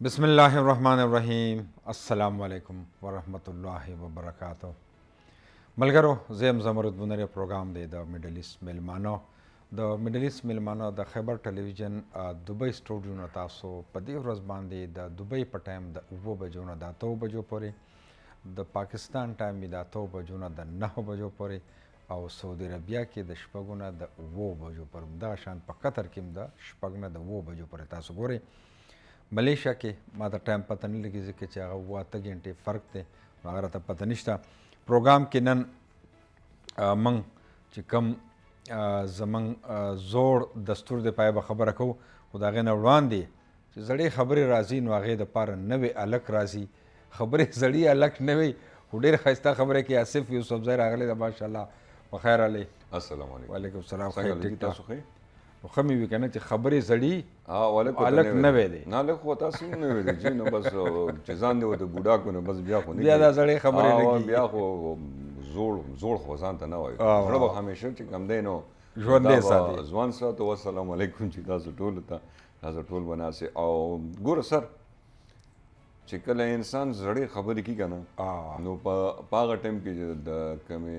बिस्मिल्लाहिर्रहमानिर्रहीम अस्सलामु अलैकुम वरहमतुल्लाहि वबरकातुह। मलगरो ज़ेम ज़मरुद बुनरे प्रोग्राम दे द मिडल ईस्ट मिलमानो द खैबर टेलीविजन दुबई स्टूडियो न तासो पदी वर्ज़ बांदे द दुबई पर टाइम द 9 बजो न द 2 बजो परे द पाकिस्तान टाइम में द 2 बजो न द 9 बजो परे और सऊदी अरबिया के द शपगो न द 2 बजो पर द शान पर कतर के द शपग न द 2 बजो पर तासो गोरे मलेशिया के माता टाइम पता नहीं लगी कि चाहे वो 8 घंटे फ़र्क थे मगर तब पता नहीं था प्रोग्राम के नन मंग चिकम जमंग जोड़ दस्तूर दे पाए बखबर रखो खुदागे नौड़वान दे जड़ी खबरें राजी नवागे द पार नवे अलग राजी खबरें जड़ी अलग नवे हुडेर खस्ता खबरें कि आसिफ यूसुफ ज़ैर आगले द माशाल्लाह बखैर अले अस्सलाम वालेकुम सलाम खैर ठीक ठाक खैर खमी भी कहना चाहिए खबरें जड़ी अलग नवे दे ना लग होता सिंह नवे दे जी न बस चीज़ान दे वो तो बुढ़ा को न बस ब्याह को नहीं ज़्यादा जड़ी खबरें लगी ब्याह को जोड़ खजान ता ना हो बड़ा हमेशा चिक हम दे नो जोड़ दे साथी ज़वान सा तो अस्सलाम वालेकुम चिका सुटोल था राजा टोल बना से और गुर सर चिकल इंसान जड़ी खबर की करना नो पागा टाइम की द कमे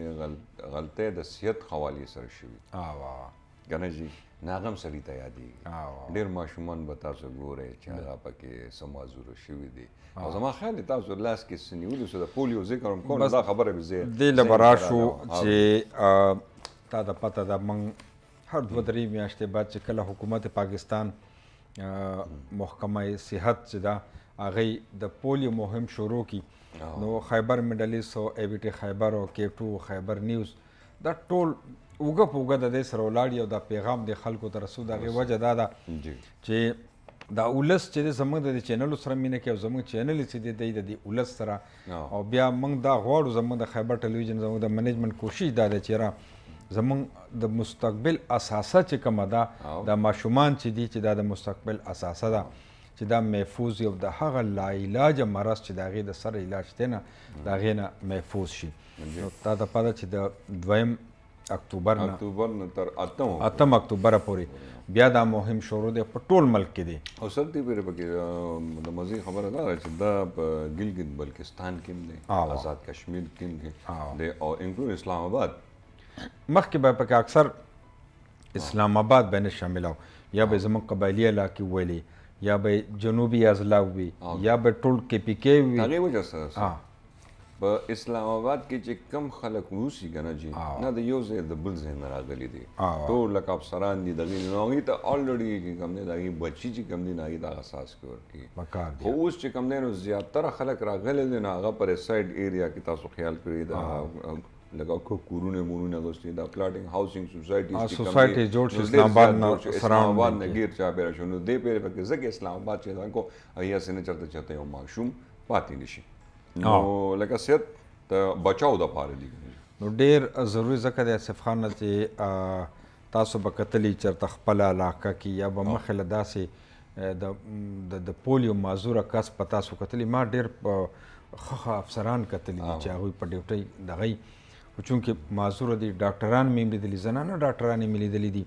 गलते द सियत खवाली सर शुवी वाह गणेश जी नागम सरी तयादी डेर माशुमान बता सो गोरे चागा पके समाजुर शिवी दी और जमा ख्याल था सो लास्ट के सिन्यूल सो द पोलियो जिक्र हम कौन दा खबर है बिजे दिल बराशु जे ता द पता द मंग हर दरी मियाश्ते बाद चिकला हुकूमत पाकिस्तान महकमा सेहत जदा आगई द पोलियो मुहिम शुरू की नो खैबर मिडल ईस्ट हो एबीटी खैबर हो K2 खैबर न्यूज़ द टोल उगा पुगा द दे सरोलाड़ी और द पैगाम दे खल को तरसू दा वजह दादा जे दा उलस चे जमंग द चैनल सर मीने के जमंग चैनल से दे द उलस सरा और बिया मंग दा गौड़ जमंग द खैबर टेलीविजन जमंग द मैनेजमेंट कोशिश दा दे चेरा जमंग द मुस्तकबिल असासा चे कम दा द माशुमान चे दी चे दा द मुस्तकबिल असासा दा चे दा महफूज यव द हग ला इलाज मरस चे दा गे द सर इलाज थे ना दा गे ना महफूज शी ता द पता चे द द्वयम अक्टूबर न तर अतम अक्टूबर पूरी बिया दा मुहिम शुरू दे पटोल मुल्क के दे और सर्दी पेरे पके मज़े खबर है ना दा गिलगित बल्किस्तान किम दे आज़ाद कश्मीर किम दे और इंक्लूड इस्लामाबाद मख के बाप के अक्सर इस्लामाबाद बने शामिल हो या बे जमक कबाइली इलाके वेली या बे जनूबी अजला भी या बे टोल के पीके भी आगे वजह से हां इस्लामाबाद के जे कम खलक रूसी गना जी ना द यूज द बुल्स हैं रागली दी तो लकब सरान दी दगी नोगी तो ऑलरेडी की कमने दगी बच्ची जी कमने ना दा अहसास कर की मकार दी हो उस जे कमने नो ज्यादातर खलक रागले दे ना पर साइड एरिया की तासो ख्याल करी दा लगा को कुरुने मुरुने गोस्ती दा प्लॉटिंग हाउसिंग सोसाइटी जोड़ इस्लामाबाद ने गिर चा पे शुनु दे पे के जगे इस्लामाबाद चे को अया से ने चलते चलते हो माशूम पाती निशी नो लगा सेट त बचाओ द पारे दी नो ډیر ضروری ځکه د اسف خان چې تاسو به کتلی چرته خپل علاقه کې یا به مخله داسې د پولیو معذوره کس په تاسو کتلی ما ډیر خخ افسران کتلی چې هغه په ډیوټي دغی چونکه معذوره دي ډاکټران مې لیدلي زنانه ډاکټران مې لیدلي دي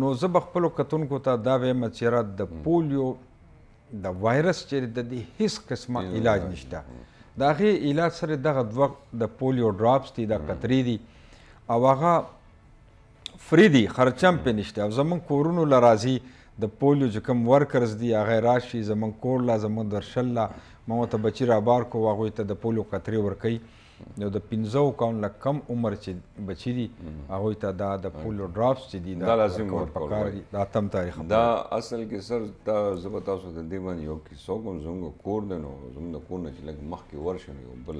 نو زه به خپل کتونکو ته دا وایم چې د پولیو د وایرس چې د دې هیڅ قسمه علاج نشته دا غي علاج سره دغه د پولیو ډراپس دي د قطري دي او هغه فری دي خرچم په نشته او زمون کورونو لرازي د پولیو چې کوم ورکرز دي هغه راشي زمون کور لا زمون درشل مو ته بچی را بار کو هغه ته د پولیو قطري ورکي نو د 15 کاون لا کم عمر چې بچی دي هغه ته د پولیو ډراپس چې دي دا لازم ورکول دا تم تاریخ دا اصل کې سر دا زبتا سو د دیوان یو کې سوګم زنګ کور دنو زمون د کور نه چې لګ مخ کې ورشن یو بل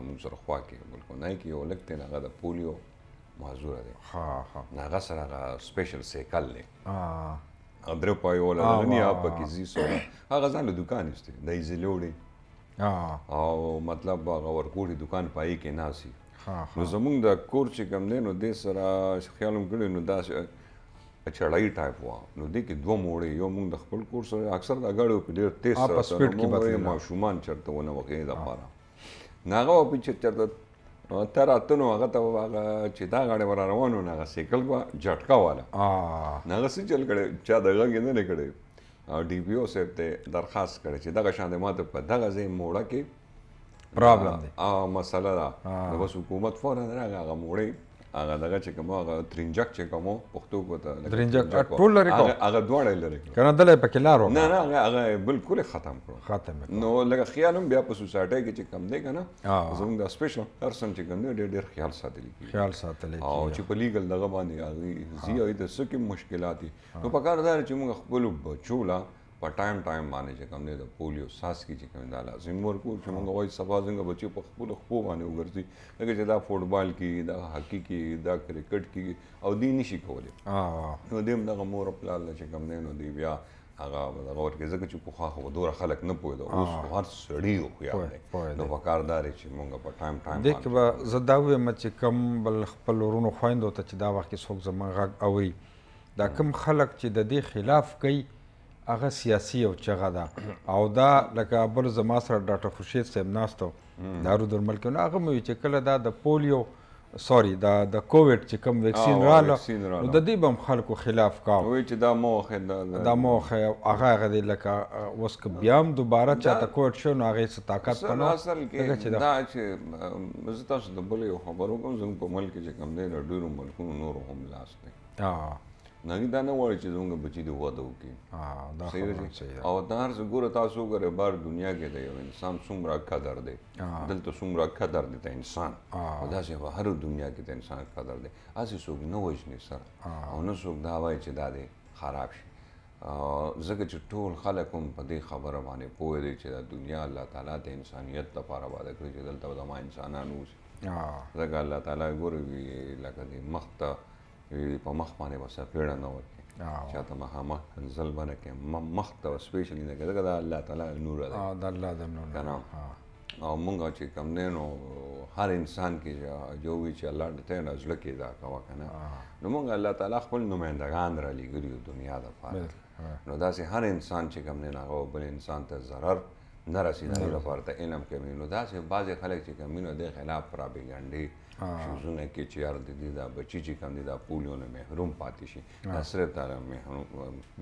موږ سره خوا کې بل کو نه کې یو لګته نه د پولیو معذور دي ها نه سره سپیشل سیکل له درو پای ولا دنیا په کې زی سو هغه ځان له دکان است د ایزلوړي او مطلب هغه ورکوړي دکان پای کې ناسي نو زمونږ د کور چې کوم دی نو د سره خیالم کړی نو دا چړای ټایپ وا نو د کې دوه موړې یو مونږ د خپل کور سره اکثر د غاړو په ډیر تیز سره سپیډ کې بدلې ماشومان چرته ونه وکړي د پاره ناغه په چې چرته تر اتنو هغه ته هغه چې دا غاړه ور روانو نه سیکل وا جټکا والا ناغه سې چل کړي چا دغه کې نه کړي ډي پی او صاحب ته درخواست کړی چې دغه شان د ماته په دغه ځای موړه کې پرابلم دی مسله ده نو بس حکومت فوراً راغی هغه موړی هغه دغه چې کوم هغه ترنجک چې کوم پښتو کو ته ترنجک ټول لري کو هغه دواړه لري کنه دلې پکې لارو نه هغه بالکل ختم کړو نو لکه خیال هم بیا په سوسایټي کې چې کم دی کنه زموږ د سپیشل پرسن چې کوم دی ډېر خیال ساتلی او چې په لیګل دغه باندې هغه زیات د سکه مشکلات نو په کار دا چې موږ خپل بچولا په ټایم باندې چې کوم دی د پولیو ساس کې چې کوم دا لازم ورکو چې موږ وایي سبا څنګه بچي په خپل خپل باندې وګرځي لکه چې دا فوټبال کې دا هاکی کې دا کرکټ کې او دی نشي کولی نو دیم دغه مور خپل چې کوم دی نو دی بیا هغه ورکه ځکه چې په خاخه ودور خلک نه پوهیدو اوس هر سړی خو یا نو په کاردار چې موږ په ټایم دغه به زداوي چې کم بل خپل ورونو خويندو ته چې دا وخت کې څوک زمون غږ اوري دا کم خلک چې د دې خلاف کوي هغه سیاسي او چغه ده او دا لکه بل زما سره ډاکټر خورشید صاحب ناستو دارو درمل کې هغه مې چې کله دا د پولیو د کووډ چې کوم ویکسین رااله نو د دې بم خلکو خلاف کاو وای چې دا موخه هغه د لکه اوس که بیا هم دوباره چاته کووډ شو نو هغه څه طاقت پنو اصل کې دا چې زه تاسو د بل یو خبرو کوم زموږ په ملک کې چې کوم دی ډیرو ملکونو نور هم لاس دی نه دا نه وایي چې زموږ بچي د واده وکړي او دا هر څه ګوره تاسو ګوره بار دنیا کې د یو انسان څومره قدر دی دلته څومره قدر دی د انسان او داسې په هر دنیا کې د انسان قدر دی هسې څوک نه وژني سره او نه څوک دا وایي چې دا دی خراب شي ځکه چې ټول خلک هم په دې خبره باندې پوه دي چې د دنیا الله تعالی د انسانیت لپاره واده کړی چې دلته به ما انسانان اوسي ځکه الله تعالی ګوره لکه د مخ ته په مخ باندې به څپېړه نه ورکړي چاته مخامخ کنځل به نه کړي مخ ته سپیشلي نه کړي ځکه دا الله تعالی نور دی د الله د نور که نه او مونږ چې کوم دی نو هر انسان کې جو وي چې الله د ته نه زړه کې دا کوه که نه نو مونږ الله تعالی خپل نمایندګان را لېږلي یو دنیا دپاره نو داسې هر انسان چې کوم دی نو هغه بل انسان ته ضرر نه رسي د هغې لپاره ته علم کوي نو داسې بعضې خلک چې کوم نو د خلاف پراپیګنډې شیزونه کې چې یار د دې دا بچي چې کوم دي دا پولیو نه محروم پاتې شي دا صرف دا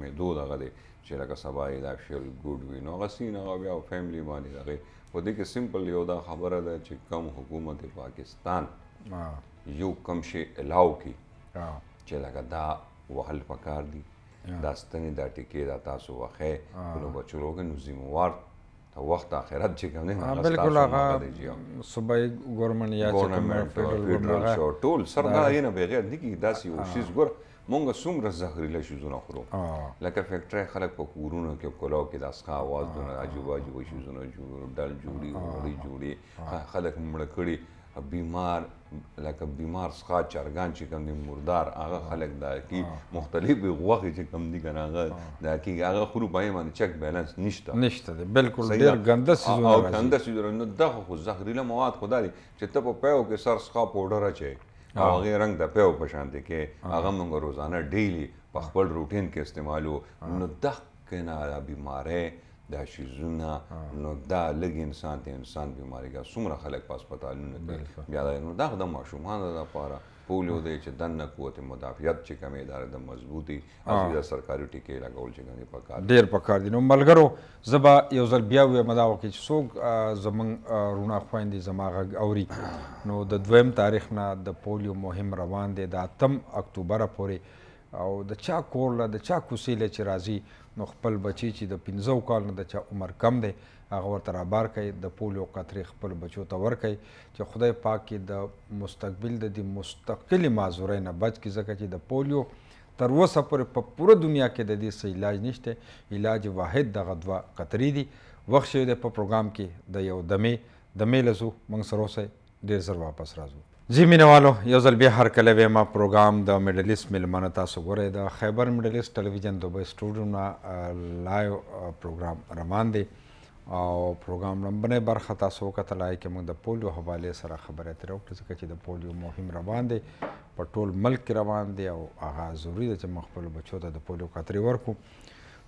محدود دغه دی چې لکه سبا یې دا شل ګوډ وي نو هغه سین هغه بیا فیملي باندې هغې په دې کې سمپل یو دا خبره ده چې کم حکومت پاکستان یو کم شی الاو کړي چې لکه دا وهل پکار دي دا ستنې دا ټیکې دا تاسو وښی نو بچو لوګ نو ذمہوار ته وخت آخرت چې کوم نه بالکل هغه صوبایي ګورنمنټ یا ګورنمنټ ټول سره دا نه بغیر دي کې داسې یو شیز ګور مونږ څومره زهريله شیزونه خورو لکه فیکټری خلک په کورونو کې کولو کې د اسخا आवाज دونه عجیب عجیب شیزونه جوړ ډل جوړي خلک مړ کړي بیمار لکه بیمار څخه چرګان چې کوم دي مردار هغه خلک دا کی مختلف غوښې چې کوم دي کنه هغه دا کی هغه خورو پای باندې چک بیلانس نشته بالکل ډیر ګنده سيزونه او ګنده سيزونه نو دغه خو زهريله مواد خدای چې ته په پیو کې سر څخه پاوډر اچي او هغه رنگ د پیو په شان دي کې هغه موږ روزانه ډیلی په خپل روټین کې استعمالو نو دغه نه بیماره دا شیزونه نو دا لږ انسان ته انسان بیماری کا څومره خلک په هسپتالونو کې بیا نو دا د ماشومانو لپاره پولیو دی چې دننه قوت مدافعت چې کومې اداره د مضبوطي او د سرکاري ټیکې لګول چې کومې پکار ډېر پکار دي نو ملګرو زبا یو ځل بیا وایم دا وکړي چې څوک زمونږ رونه خویندې زما غږ اوري نو د 2 تاریخ نه د پولیو مهم روان دی د 8 اکتوبر پورې او د چا کور له د چا کوڅې له چې راځي نو خپل بچي چې د 15 کال نه د چا عمر کم دی هغه ورته رابار کوي د پولیو قطرې خپل بچو ته ورکوي چې خدای پاک کې د مستقبل د دې مستقلې معذورۍ نه بچ کړي ځکه چې د پولیو تر اوسه پورې په پوره دنیا کې د دې څه علاج نشته علاج واحد دغه 2 قطرې دي وخت شوی دی په پروګرام کې د یو دمې لزو موږ سره اوسئ ډېر ژر واپس راځو جی مینوالو یو ځل بیا هر کله ویما پروګرام د میډلیست میلمانه تاسو ګورئ د خیبر میډلیست ټلویزیون دوبۍ سټوډیو نه لایو پروګرام روان دی او پروګرام لومبنۍ برخه تاسو وکتلای کې موږ د پولیو حوالې سره خبرې اترې وکړو ځکه چې د پولیو مهم روان دی په ټول ملک کې روان دی او هغه ضروري ده چې موږ خپلو بچو ته د پولیو قطرې ورکړو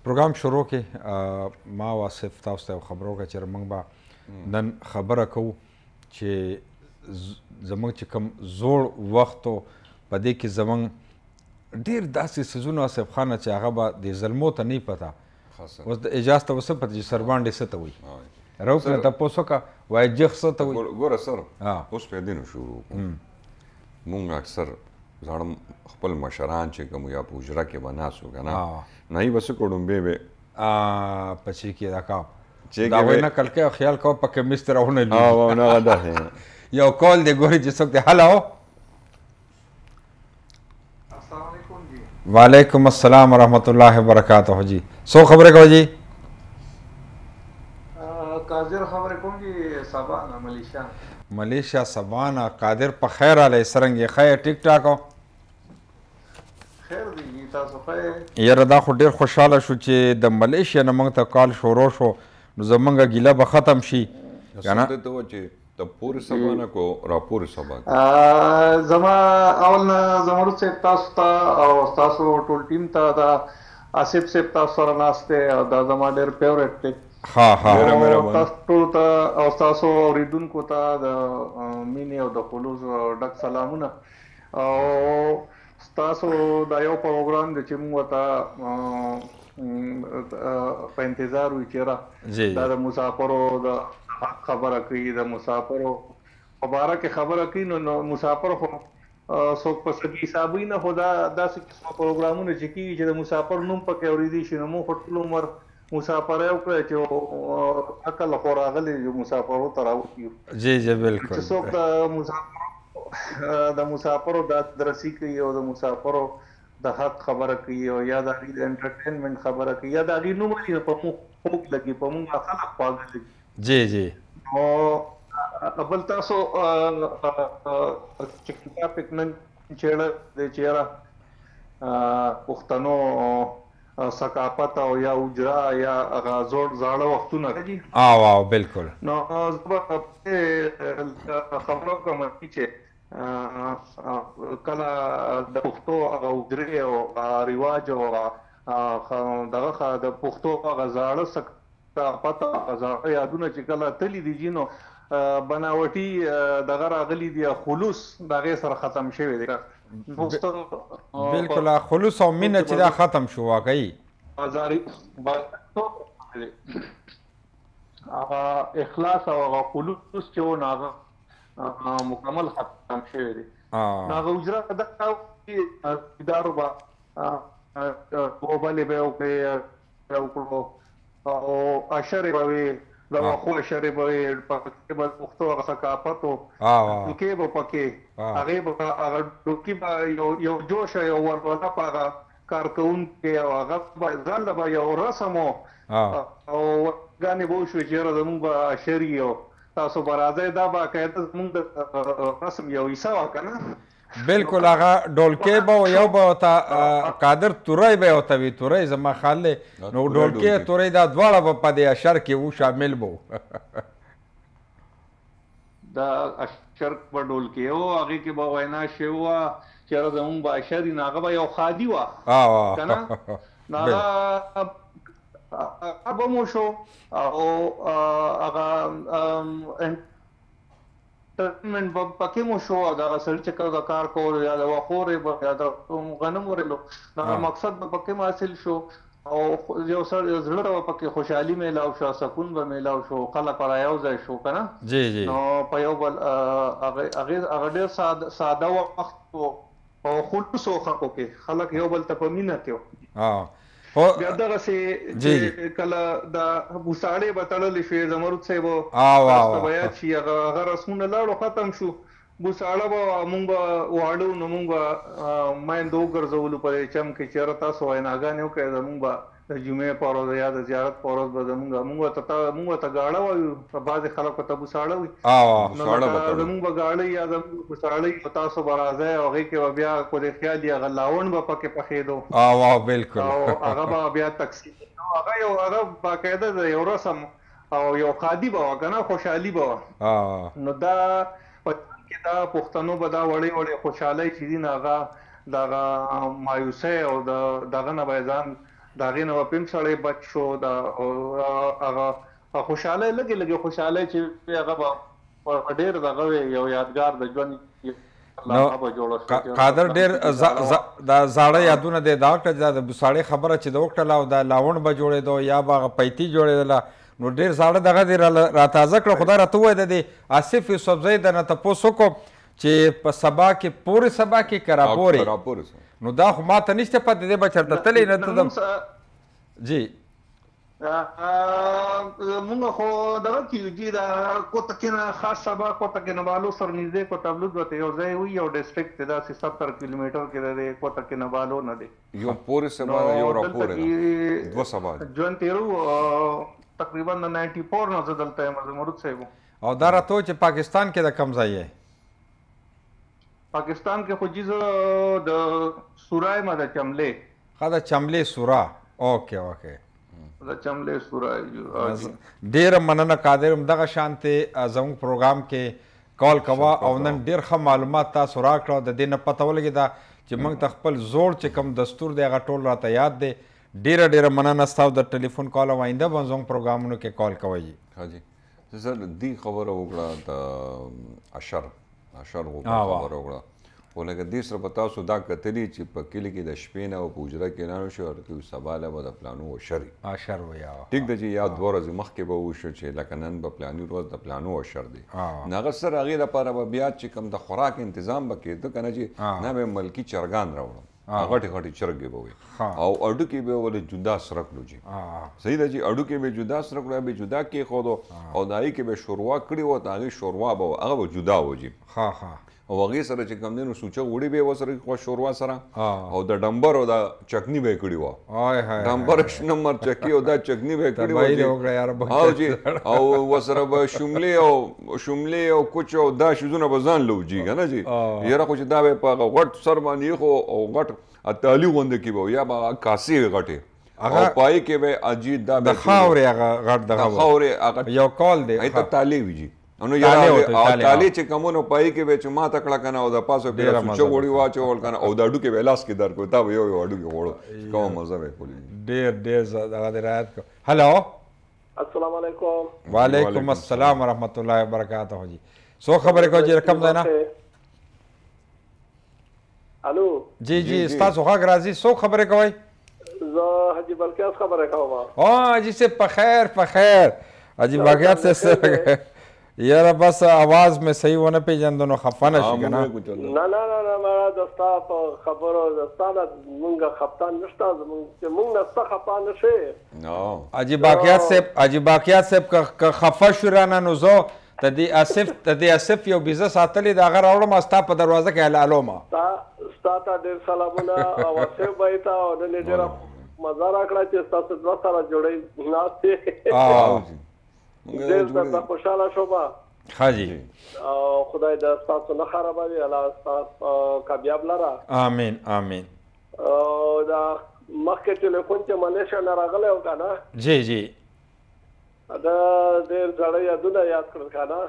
پروګرام شروع کې ما واصف تاسو ته خبرو وکړه چې موږ به نن خبره کوو چې زموږ چې کوم زوړ وختو په دې کې زموږ ډېر داسې څیزونه آصف خانه چې هغه به د ظلمو ته نه پته اوس د اجاز ته وسه پته چې سربانډې څه ته وایي روک نه تپوس وکړه وایي جغ څه ته وایي ګوره سر اوس پیدا نه شروع مونږ اکثر زاړه خپل مشران چې کوم یا په حجره کې به ناست وو که نه نه یې به څه کوډمبې به په چې کې دا کا دا وایي نقل کوي او خیال کوه پکې مست راونه لي یو کال دی ګوري چې څوک دی هلو وعلیکم السلام ورحمۃ اللہ وبرکاتہ جی سو خبریں کو جی قادر خبریں کوم جی سبانا ملیشیا سبانا قادر په خیر علی سرنګ خیر ټیک ټاک خیر دی تاسو خیر یاره دا خو ډیر خوشاله شو چې د ملیشیا نه موږ ته کال شروع شو نو زمونږ ګیله به ختم شي کنه د پورې سبانا کو را پورې سبا زما اول نه زمرد صاحب تاسو ته او تاسو ټول ټیم ته دا آصف صاحب تاسو سره ناسته او دا زما ډېر فیورټ دی ها تاسو ټول ته او تاسو اوریدونکو ته د مینې او د خلوص ډک سلامونه او تاسو دا یو پروګرام دی چې موږ ته په انتظار وي چېرې دا د مسافرو د خبره کوي د مسافرو په باره کې خبره کوي نو مسافر خو څوک په سګي حسابي نه خو دا داسې قسمه پروګرامونه چې کېږي چې د مسافر نوم پکې اورېدی شي نو موږ خو ټول عمر مسافرۍ وکړه چې عقل خو راغلی مسافرو ته راوکړي جی جی بالکل چې څوک د مسافرو د درسي کوي او د مسافرو د حق خبره کوي او یا د هغې د انټرټینمنټ خبره کوي یا د هغې نوم لري په موږ خوږ لګي په موږ خلک خواږه لګي جی جی نو بل تاسو چې ټاپک نن چېړه د چېړه پښتنو ثقافت او یا اجرا یا هغه زاړه وختونه دي او بالکل نو زه خبرو کوم چې کله د پښتو هغه اجرې او رواج او دغه د پښتو هغه زاړه ثقافت هغه یادونه چې کله تللی دي جینو بناوټي دغه راغلي دي خلوص دغه سره ختم شوی دی بالکل خلوص او مینه چې دا ختم شو واقعي هغه اخلاص او هغه خلوص چې و هغه مکمل ختم شوی دی هغه اجرا دا ادارو با وبلې به وکړو او اشر به دا خو اشر به پکې به پښتو ثقافت او کې به پکې هغه به هغه دوکي به یو جوش یو ورته پاغه کارکون کې هغه ځل به یو رسم او غانې به شو چې زموږ به اشری او تاسو برازه دا با قاعده زموږ د رسم یو حصہ وکنه بالکل هغه ډولکې به یو به تا قادر تورای به او توی تورای زما خیال نو ډولکې تورای دا دواړه به په دې اشر کې وو شامل وو دا اشر په ډولکې او هغه کې به وینا شوه چې زموږ به اشر نه هغه به یو خادي وا کنه هغه ابو مو شو او هغه ترمن پکې مو شو دا سړی چې کله کار کول یا د وخورې یا د غنم ورلو دا مقصد به پکې حاصل شو او یو سړی زړه پکې خوشحالي میلاو شو سکون به میلاو شو خلک را یو ځای شو کنه جی جی نو په یو بل هغه ډېر ساده وخت او خلوص خلکو کې خلک یو بل ته په مینه کې بیا دغسې چې کله د بوساړې به تړلی شوې زمرد صاحب بیات شي هغه رسمونه لاړو ختم شو بوساړه به مونږ به واړو نو مونږ به میندو وګرځولو په دې چم کې چېرې تاسو ویناګانې وکړئ زمونږ به د جمعې په ورځ یا د زیارت په ورځ به مونږ ته ګاړه وایو بعضې خلکو ته بوساړه وي زمونږ به ګاړه یا زمونږ بوساړه تاسو به راځئ او هغې کې به بیا کو د خیال یې هغه لاوڼ به پکې پخېدو بالکل او هغه به بیا تقسیم هغه باقاعده د یو رسم او یو خادي به وه که نه خوشحالي به وه نو دا کې دا پښتنو به دا وړې وړې خوشحالۍ چې دي نو هغه دغه مایوسۍ او دغه نه به یې ځان د هغې نه به پم سړی بچ شو هغه خوشحالۍ لږې لږې خوشحالۍ چې هغه به ډېر دغه وی یو یادګار د ژوند نو قادر ډېر دا زاړه یادونه دی دا وخت دا د بوساړې خبره چې د وکړله او دا لاوڼ به جوړېدو یا به هغه پیتي جوړېدله نو ډېر زاړه دغه دې را تازه کړه. خو دا راته ووایه د دې آصف یوسفزۍ د نه تپوس وکړو چې په سبا کې پورې سبا کې که راپورې نو دا خو ما ته نشته پته دی به چېرته تللی نه ته جی مونږ خو دغه کیو جی دا کوته کې نه خاص سبا کوته کې نه بالو سر نږدې کو تبلود وته یو ځای وي یو ډیسټریکټ دا 70 کیلومتر کې دی کوته کې نه بالو نه دی یو پورې سبا یو راپور دی دو سبا جون تیرو تقریبا 94 نه زدلته مرود صاحب او دا راته چې پاکستان کې د کم ځای دی پاکستان کې خو جیزه د سورای ما د چملې ښه د چملې سورا اوکې اوکې د چملې سورای ډېره مننه قادر همدغه شانتې زموږ پروګرام کې کال کوه او نن ډېر ښه معلومات تاسو راکړه د دې نه پته ولګېده چې موږ ته خپل زوړ چې کوم دستور دی هغه ټول راته یاد دی. ډېره مننه ستاسو د ټلیفون کال او آینده به زموږ پروګرامونو کې کال کوئ. ها جی زه دې خبره وکړه د اشر خبره وکړه خو لکه دې سره به تاسو دا کتلي چې په کلي کې د شپې نه او په حجره کې نه شو ورته سبا له به د پلانو اشر وي ټیک ده چې یا 2 ورځې مخکې به وشو چې لکه نن به پلاني ورځ د پلانو اشر دی نو هغه سره هغې لپاره به بیا چې کوم د خوراک انتظام به کېده که نه چې نه به ملکي چرګان راوړم غټې چرګې به وي او اډوکې به ولې جدا سره کړو جي صحیح ده چې اډوکې به جدا سره کړو به جدا کېښودو او د هغې کې به شوروا کړې وه د هغې شوروا به هغه به جدا و جي او هغې سره چې کوم دی نو سوچه وړي به یې ورسره شوروا سره او د ډمبر او د چکني به یې کړې وه ډمبر شنه مرچکي او دا چکني به یې کړې وه جي او ورسره به شملې او کوچ او دا شیزونه به ځان له وجي که نه جي یاره خو چې دا به په هغه غټ سر باندې ایښو او غټ تالي غونده کې به یا به کاسې وې غټې او پای کې به اجي دا د خاورې هغه غټ دغه خاورې هغه یو کال دی هغې ته تالې وي جي نو تالې چې کمونو پای کې به چې ما ته کړه که نه او د پاسه بیا سوچه غوړي واچول که نه او د اډوکې به لاس کې در کړو تا به یو اډوکې غوړو کومه مزه به یې کولي ډېر دغه دې رعایت کړو. هلو السلام علیکم. وعلیکم السلام ورحمۃ اللہ وبرکاتہ جی څو خبرې کوئ جی رقم دی نه الو جی ستاسو غږ راځي څو خبرې کوئ زه حاجي بلقیس خبرې کوم حاجي صاحب په خیر حاجي بلقیس صاحب یاره بس आवाज میں صحیح ونه پیژندو نو خفه نشي که نه نه ما د ستا په خبرو د ستا نه مونږ خفته نشته چې مونږ نه ستا خفه نشي حاجي باقیات صاحب که خفه شو رانه نو زه د دې آصف یو بیزه ساتلې د هغه راوړم ستا په دروازه کې هلالوم ستا ته ډېر سلامونه او آصف بھائی ته او نن یې ډېره مزه راکړه چې ستاسو دوه سره جوړې ناستې ډېر درته خوشحاله شوم ښه جي او خدای د ستاسو نه خرابوي الله ستاسو کامیاب لره آمین او دا مخکې ټلیفون چې ملیشیا نه راغلی و که نه جی دا ډېر زړه یادونه یاد کړل که نه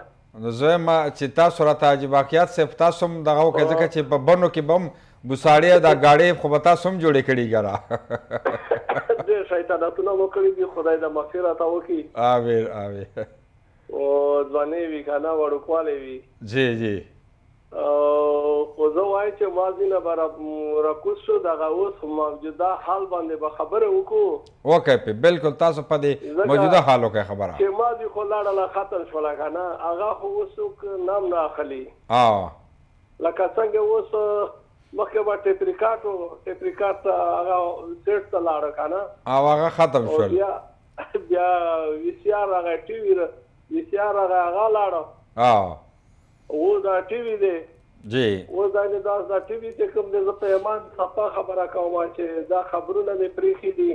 نو زه یم چې تاسو راته حاجي باقیات صاحب تاسو هم دغه وکړئ ځکه چې په بنو کې به هم بوساړې دا گاډې خو به تاسو هم جوړې کړي ګره ډېر شیطانتونه مو کړي دي خدای د مغفرت وکړي آمین او ځوانۍ وي که نه وړوکوالی وي جی خو زه وایم چې ماضي نه به راکوز شو دغه اوس موجوده حال باندې به خبرې وکړو وکړئ پې بلکل تاسو په دې موجوده حال وکړئ خبره چې ماضي خو لاړله ختم شوله که نه هغه خو اوس څوک نام نه اخلي لکه څنګه اوس مخکې به ټیپریکاټ هغه سیټ ته لاړه که نه او هغه ختم شول بیا ویسیار هغه ټي وي ویسیار هغه لاړه اوس دا ټي وي دی جی اوس دا ټي وي چې کوم دی زه په ایمان صفا خبره کوم چې دا خبرونه مې پرېښي دي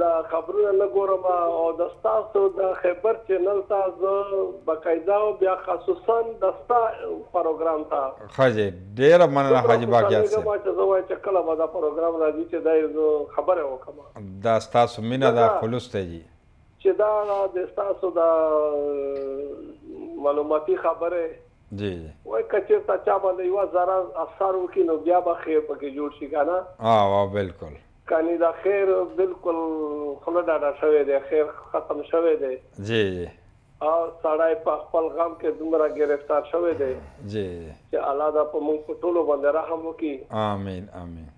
دا خبرونه نه ګورم او د ستاسو د خبر چینل ته زه باقاعده او بیا خصوصا د ستا پروګرام ته ښه جی ډېره مننه حاجي باقیات صاحب چې زه وایم چې کله به دا پروګرام راځي چې دا زه خبرې وکړم دا ستاسو مینه ده خلوص دی جي چې دا د ستاسو د معلوماتي خبرې جی وایي که چېرته چا باندې یوه ذره اثر وکړي نو بیا به خیر پکې جوړ شي که نه بلکل کنی دا خیر بالکل خوله ډاډه شوی دی خیر ختم شوی دی جی سړی په خپل غم کې دومره گرفتار شوی دی جی چې الله دا په موږ په ټولو باندې رحم وکړي. آمین آمین.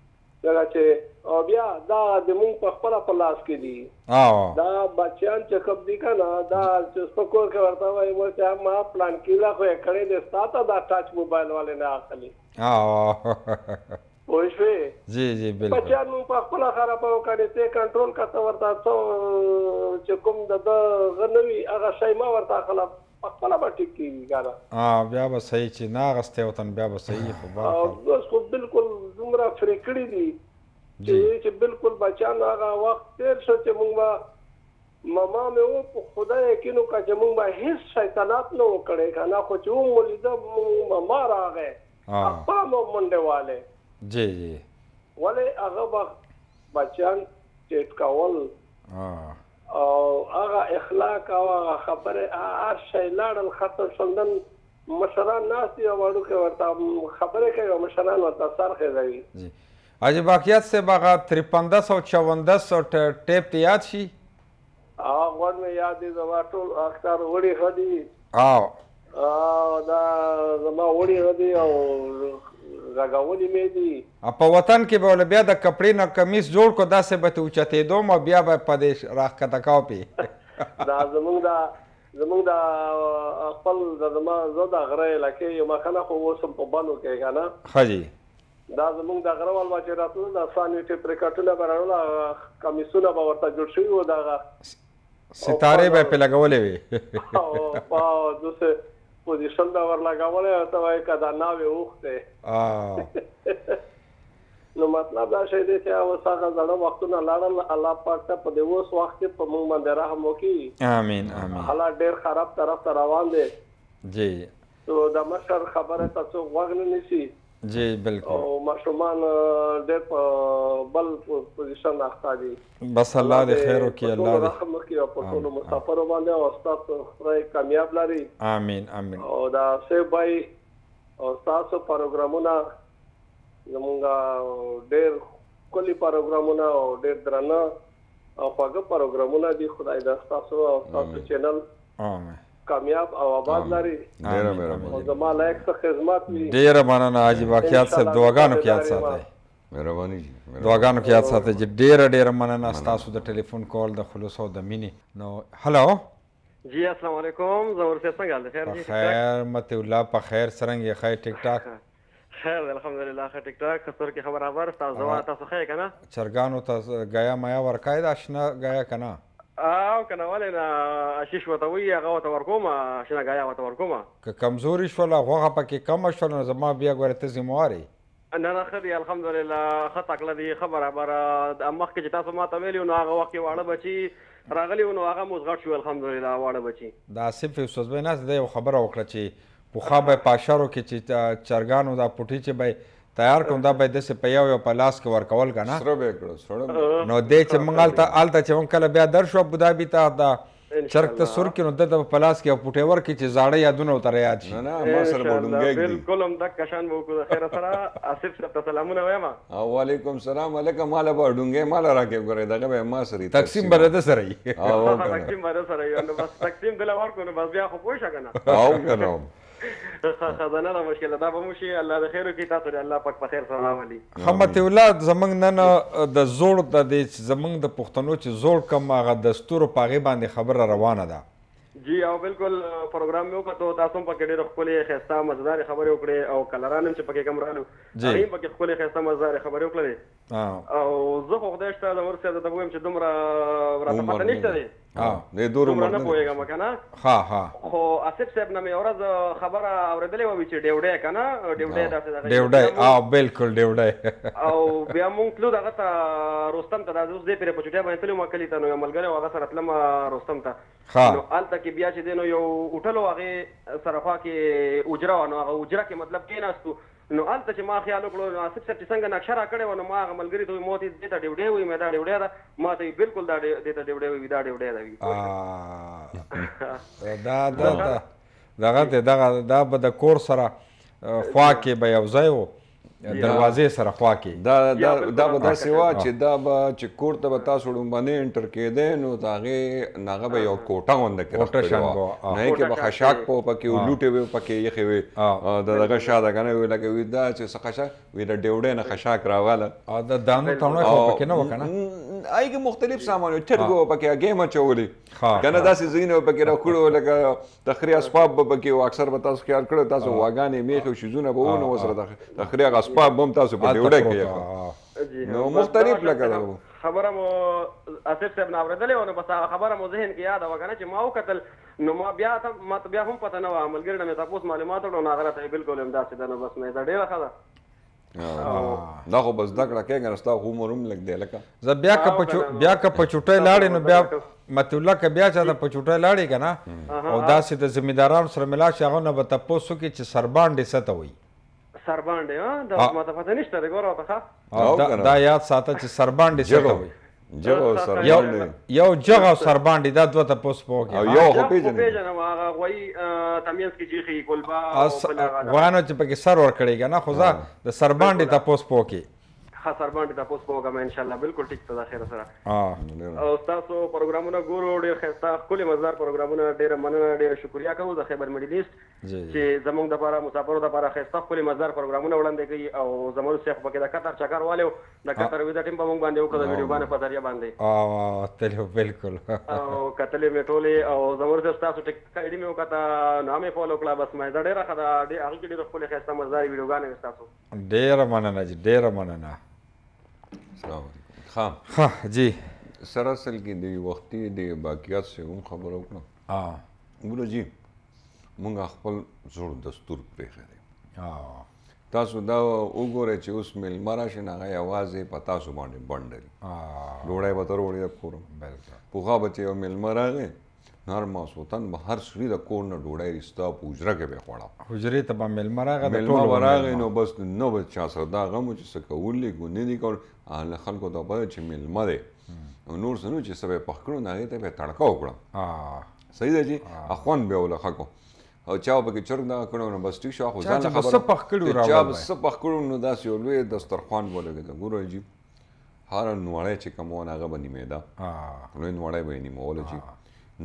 ځکه چې او بیا دا د موږ په خپله په لاس کې دي. دا بچیان چې کوم دي که نه دا چې په کور کې ورته وایي ورته ما پلان کیله خو یې کړی دی ستا ته دا ټچ موبایل والې نه اخلي. پوه شوې؟ جی جی بالکل. بچیان موږ په خپله خرابه وکړې ته کنټرول کته ورته څو چې کوم د ده غه نه وي هغه شی مه ورته اخله په خپله به ټیک کېږي که نه. بیا به صحیح چې نه اخیستی وطن بیا به صحیح خو اوس خو بالکل دومره فرې کړي دي چې بالکل بچیان هغه وخت تېر شو چې موږ به ماما مې و په خدای یقین وکړه چې موږ به هېڅ شیطانات نه و کړی که نه خو چې ومو لیده ماما راغی خپله مو منډې والې. جی جی. ولې هغه به بچیان چیټ کول او هغه اخلاق او هغه خبرې هر شی لاړل ختم شول. نن مشران ناست دي او وړوکې ورته خبرې کوي او مشران ورته سر خېزوي. حاجي باقیات صاحب هغه 53 ټیپ ته یاد شي؟ غوږ مې یاد دي زما ټول اختر وړي ښه دي. دا زما وړي ښه دي او غږولي مې دي. په وطن کې به بیا د کپړې نه کمیس جوړ کړو داسې به ته اوچتېدو او بیا به په دې راښکته کوو پې. دا زمونږ د خپل زما زه د غره علاقې یم که نه خو اوس هم په بندو کې که نه. ښه جي. دا زمونږ د غره وال به چې راتلل د سانویټې پریکټونه به راړل کمیسونه به ورته جوړ شوي وو دغه ستارې به یې پې لګولې وې په داسې پوزیشن به ور لګولی ورته وایي که دا ناوې اوښ دی. نو مطلب دا شی دی چې اوس هغه زړه وختونه لاړل. الله پاک ته په دې اوس وخت کې په موږ باندې رحم وکړي. امین امین. حالات ډېر خراب طرف ته روان دی. جی. نو د مشر خبره ته څوک غوږ نه نیسي. جی بالکل. او ماشومان ډېر په بل پوزیشن اخته دي. بس الله دې خیر وکړي. الله دې رحم وکړي او په ټولو مسافرو باندې او ستاسو خدای کامیاب لري. امین امین. او دا سیف بای او ستاسو پروګرامونه زمونږ ډېر ښکلي پروګرامونه او ډېر درانه او خواږه پروګرامونه دي. خدای دا ستاسو او ستاسو چینل کامیاب او آباد لري. ډېره مهرباني. او زما لایق څه خدمت وي. ډېره مننه حاجي باقیات صاحب. دعاګانو کې یاد ساتئ. مهرباني جي. دعاګانو کې یاد ساتئ چې ډېره مننه ستاسو د ټلیفون کول د خلوص او د مینې. نو هلو جی السلام علیکم. زور سے څنګه حال دی؟ خیر جی. خیر مت الله په خیر څرنګه خیر ټیک ټاک. خیر الحمدلله ښه ټیک ټاک. کثر کې خبر تاسو تاسو خیر کنه؟ چرګانو ته غیا میا ورکای دا آشنا غیا کنه؟ او کنه ولې نه اشیش وته وی هغه وته ورکوم آشنا غیا وته ورکوم. که کمزوري شول هغه پکې کم شول نو زما بیا ګوره ته ذمہواری. نه نه ښه دی الحمدلله ښه تکړه دی خبره مخکې چې تاسو ما ته ویلي نو هغه وخت کې واړه بچي راغلي نو هغه مو زغټ شو الحمدلله واړه بچي. دا آصف یوسف بی ناس دی خبره وکړه چې پوخا به پاشارو کې چې چرګانو دا پټي چې به تیار کوم دا به داسې په یو په لاس کې ورکول که نه. سره به یې کړو سړه نو دی چې موږ هلته چې موږ کله بیا در شو ابودابي ته دا چرګ ته سور کړي نو ده ته په لاس کې یو پوټی ورکړي چې زاړه یادونه ورته یاد شي. نه ما سره به ډونګی ږدي. بالکل همدغه شان به وکړو. خیر سره آصف صاحب ته سلامونه وایم. وعلیکم سلام. هلکه ماله به ډونګی ماله راکړې ګورې دغه به ما سره تقسیم به د ده سره وي. تقسیم به د سره وي نو بس تقسیم دله ورکړو نو بس بیا خو پوه شه که نه. او که نه خزانه ده مشکله دا به مو شي. الله د خیر وکړي تاسو دې الله پاک په خیر سره راولي. محمد اولاد زمونږ نن د زوړ د زمونږ د پښتنو چې زوړ کم هغه دستورو په هغې باندې خبره روانه ده. جی او بالکل پروګرام مې وکړو تاسو هم پکې ډېرې ښکلې ښایسته مزدارې خبرې وکړې او کلران هم چې پکې کم رالو هغوی هم پکې ښکلې ښایسته مزدارې خبرې وکړلې. او زه خو خدای شته د ور صاحب ته ووایم چې دومره راته پته نشته دی دومره نه پوهېږم که نه. خو آصف صاحب نه مې یو ورځ خبره اورېدلې وه چې ډیوډی که نه ډیوډی داسې ډیوډی بالکل ډیوډی. او بیا مونږ تلو دغه ته رستم ته دا اوس دی پرې په چوټیا باندې تللي وم کلي ته نو یو ملګری و هغه سره تلم رستم ته. نو هلته کې بیا چې دی نو یو هوټل و هغې سره خوا کې اجره وه نو هغه اجره کې مطلب کېناستو نو هلته چې ما خیال وکړو نو آصف صاحب چې څنګه نقشه را کړې وه نو ما هغه ملګري ته وایي ما ته دې ته ډیوډی وایي مې دا ډیوډی ده ما ته بالکل دا دې ته ډیوډی وایي دا ډیوډی ده وي. دغه دا به د کور سره خوا کې به یو ځای و دروازې سره خوا کې دا به داسې وه چې دا به چې کور ته به تاسو ړومبنې انټر کېدی نو د هغې هغه به یو کوټه غونده کې راښکلې وه نو هغې کې به خشاک په پکې وو لوټې به پکې ایښې وې د دغه شاته که نه وي لکه وي دا چې څه خشاک وي د ډیوډۍ نه خشاک راواله د دانو تڼۍ خو پکې نه وه که نه هغې کې مختلف سامان وو ټټ به پکې هګۍ مچولې که نه داسې ځایونه به پکې راکړي وو لکه تخري اسباب به پکې وو اکثر به تاسو خیال کړی تاسو غواګانې میخې او شیزونه به وو نو ورسره تخري هغه اسباب به هم تاسو په ډیوډۍ کې نو مختلف لکه خبره مو آصف صاحب نه اورېدلې وه نو بس هغه خبره مو ذهن کې یاده وه که نه چې ما وکتل نو ما بیا هم پته نه وه ملګري نه مې تپوس معلومات وکړو نو هغه راته بالکل همداسې ده نو بس مې دا ډېره ښه ده دا خو بس زده کړه کېږه نو ستا خو عمر هم لږ دی لکه زه بیا که په چوټۍ لاړې نو بیا مطلله که بیا چاته په چوټۍ لاړې که نه او داسې د زمیندارانو سره ملاو شي هغه نه به تپوس وکړي چې سربانډې څه ته وایي سربانډې دا ما ته پته نشته دی ګوره ورته دا یاد ساته چې سربانډې څه ته وایي یو جغ او سربانډې دا دوه تپوس په وکړي او یو خو پېژنم هغه غوایي تمیز کې جیخي کلبه غویانو چې پکې سر ورکړی که نه خو زه د سربانډې تپوس په وکړي ښه سربانډې تپوس په وکړم انشاءالله بالکل ټیک ته ده خیره سره او ستاسو پروګرامونه ګورو ډېر ښایسته ښکلي مزدار پروګرامونه ډېره مننه ډېره شکریه کوو د خیبر میډل ایسټ چې زموږ دپاره مسافرو دپاره ښایسته ښکلي مزدار پروګرامونه وړاندې کوي او زمرد صاحب پکې د قطر چکر والی و د قطر ویزه ټیم په موږ باندې وکړه د ویډیوګانو په ذریعه باندې تلو بالکل او کتلې مې ټولې او زمرد صاحب ستاسو ټیک آی ډي مې وکړه نو مې فالو کړه بس مې دا ډېره ښه ده هغې کې ډېرې ښکلې ښایسته مزدارې ویډیوګانې وې ستاسو ډېره مننه جي ډېره مننه ها جی سر اصل کې د وختي د باقیات سره هم خبره وکړم ګوره جی مونږ خپل زوړ دستور پرېښی دی تاسو دا وګورئ چې اوس میلمه راشي نو هغه یوازې په تاسو باندې بند لري ډوډۍ به ته راوړي د کور پخوا به چې یو میلمه راغی نو هر ماسوتن به هر سړي د کور نه ډوډۍ ستا په حجره کې به یې خوړه حجرې ته به میلمه راغی میلمه به راغی نو بس نه به چا سره دا غم و چې څه کول دي که نه دي کول له خلکو ته به چې میلمه دی نور څه نه چې څه به یې پخ کړو نو هغې ته به یې تړکه وکړه صحیح ده جي خوند به یې ولله ښه کو او چا به پکې چرګ دغه کړی نو بس ټیک شو خو ځان له خبره چا به څه پخ کړي نو داسې یو لوی دسترخوان به ولګېده ګوره جي هر نوړی چې کوم وه هغه به نیمېده لوی نوړی به یې نیموله جي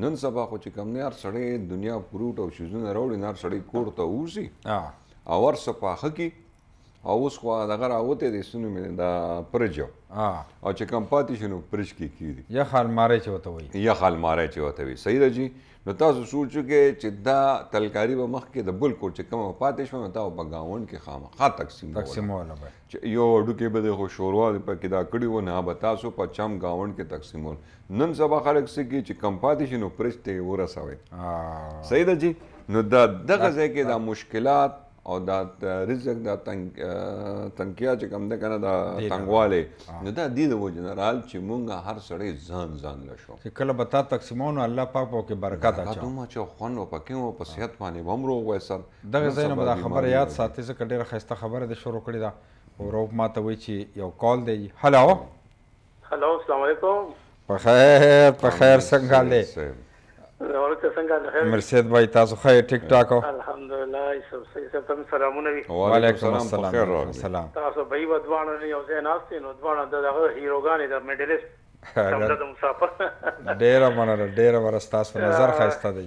نن سبا خو چې کوم دی هر سړی دنیا فروټ او شیزونه راوړي نو هر سړی کور ته ووځي او هر څه پاخه کړي او اوس خو دغه راوتی دی څه نوم یې دا فرج او چې کوم پاتې شي نو فرج کې کېږي یخ الماری چې ورته وایي یخ الماری چې ورته وایي صحیح ده جي نو تاسو سوچ وکړئ چې دا تلکاري به مخکې د بل کور چې کومه پاتې شوه نو تا به په ګاونډ کې خامخا تقسیموله چې یو هډوکې به د خو شوروا پکې دا کړي وو نه به تاسو په چم ګاونډ کې تقسیمول نن سبا خلک څه کوي چې کم پاتې شي نو فرج ته یې ورسوئ صحیح ده جي نو دا دغه ځای کې دا مشکلات او دا رزق دا تنګیا چې کوم ده که نه دا تنګوالی نو دا دې د وجې نه رال چې مونږ هر سړی ځان له شو چې کله به تا تقسیمو نو الله پاک به پکې برکت اچوي هم اچوي خوند به پکې و په صحت باندې به هم روغ وای سر دغه ځای نه به دا خبره یاد ساتي ځکه ډېره ښایسته خبره دې شروع کړې ده او روب ما ته وایي چې یو کال دی هلو السلام علیکم په خیر څنګه حال دی مرسید بھائی تاسو ښه ټیک ټاک الحمدلله یوسف صاحب ته سلامونه وي وعلیکم السلام تاسو به یو ځوان یو ځای ناست نو ځوان دغه هیروګانې د میډلیسټ د مسافر ډېره مننه ستاسو نظر ښایسته دی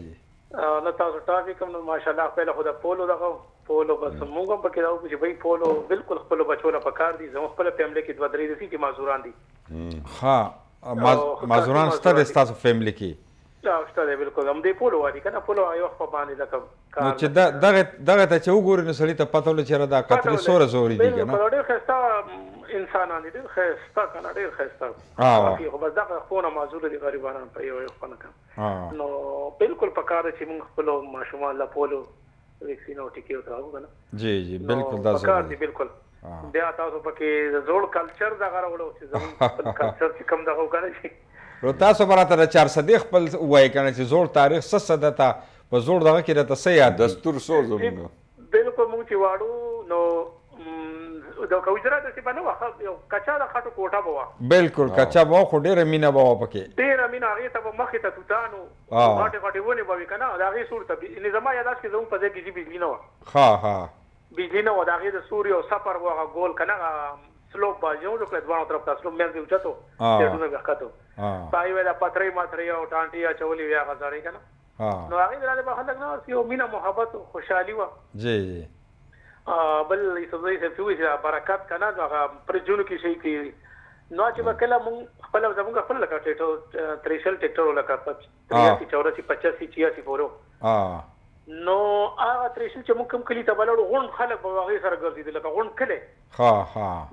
نو تاسو ټاپک هم ماشاءالله خپل خو د پولو دغه پولو بس موږ هم پکې راو چې بھائی پولو بالکل خپل بچو له پکار دي زموږ خپل فیملی کې دوه درې دي چې معذوران دي ها معذوران شته د ستاسو فیملی کې شته بالکل هم دې پولو وادي کنه پولو یو خو باندې لکه نو چې دغه ته چې وګورې نو سړي ته پته ولې چې دا قطرې سوره زوري دي که نه ډېر ښایسته انسانان دي ډېر ښایسته که نه ډېر ښایسته خو بس دغه خونه معذوره دي غریبانان په یو خونه که نو بالکل پکار ده چې موږ خپلو ماشومان له پولو ویکسین او ټیکې ورته راوړو که نه جی بالکل دا پکار دي بالکل بیا تاسو پکې د زوړ کلچر دغه راوړو چې زموږ خپل کلچر چې کوم دغه وکړی شي نو تاسو به راته د 400 خپل ووایي که نه چې زوړ تاریخ څه څه ده ته په زوړ دغه کې راته څه یاد دستور څو زموږ بالکل موږ چې واړو نو د حجره داسې به نه وه یو کچا د خټو کوټه به وه بالکل کچا به وه خو ډېره مینه به وه پکې ډېره مینه هغې ته به مخې ته توتانو غټې غټې ونې به وي که نه د هغې سور ته زما یاداښت کې زموږ په ځای کې بجلي نه وه ها بجلی نه و د هغې د سوري او سفر و هغه ګول که نه سلوپ باندې یو کړی دواړو طرف ته سلوپ منځ یې اوچت و سایډونه بیا ښکته و په هغې د پترۍ مترۍ او ټانټې اچولې وې هغه زړې که نه نو هغې د راځې به خلک نه یو مینه محبت او خوشحالي وه جی بل یوسفزۍ صاحب چې وایي چې برکت که نه نو هغه پرجونو کې شي کېږي نو چې به کله مونږ خپله زمونږ خپل لکه تریشل ټیکټر و لکه 83 84 85 86 پورې نو هغه تریشل چې موږ کوم کلي ته به لاړو غونډ خلک به هغې سره ګرځېدل لکه غونډ کلی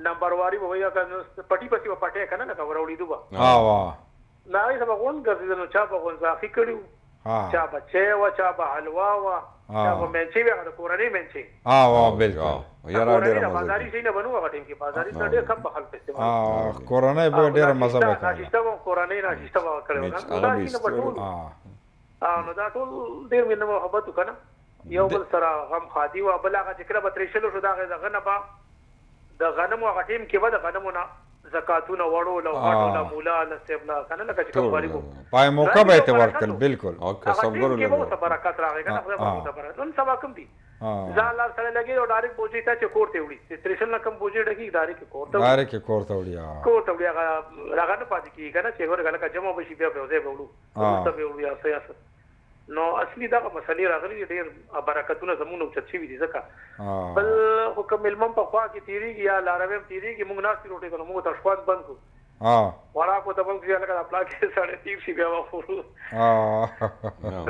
نمبر واري به وایي پټي پسې به پټی که نه لکه راوړېدو به نو هغې سره به غونډ ګرځېدل نو چا به غونځاخي کړي وو چا به چای وه چا به حلوا وه چا به مینچې وې هغه د کورنۍ مینچې کورنۍ د بازاري شی نه به نو هغه ټایم کې بازاري نه ډېر کم به خلک استعمال کورنۍ به ډېره مزه به کوله ناشته به کورنۍ ناشته به کړې وه دا شي نه به ټول نو دا ټول ډېر مینه محبت و که نه یو بل سره غم خادي وه بل هغه چې کله به ترېشلو شو د هغې دغه نه به د غنمو هغه ټیم کې به د غنمو نه زکاتونه وړو له غاټو له مولا له صاحب نه که نه لکه چې کوم غریب و پای موقع به یې ته ورکړل بالکل هغه ټیم کې به ورته برکت راغی که نه خدای به ورته برکت نن سبا کوم دي ځان لار سره لګېد او ډایرکټ بوجۍ ته چې کور ته وړي چې ترېشل نه کوم بوجۍ ډکېږي ډایرکټ کور ته وړي کور ته وړي هغه نه پاتې کېږي که نه چې ورګه لکه جمع به شي بیا به یو ځای به وړو وروسته به وړو یا څه یا څه نو اصلي دغه مسلې راغلي دي ډېر برکتونه زمونږ اوچت شوي دي ځکه بل خو که مېلمه په خوا کې تېرېږي یا لاروی هم تېرېږي مونږ ناستې روټۍ کړو مونږ ته شپان بند کړو خوراکو ته بند کړو لکه د پلا کې ساړه تېر شي بیا به خورو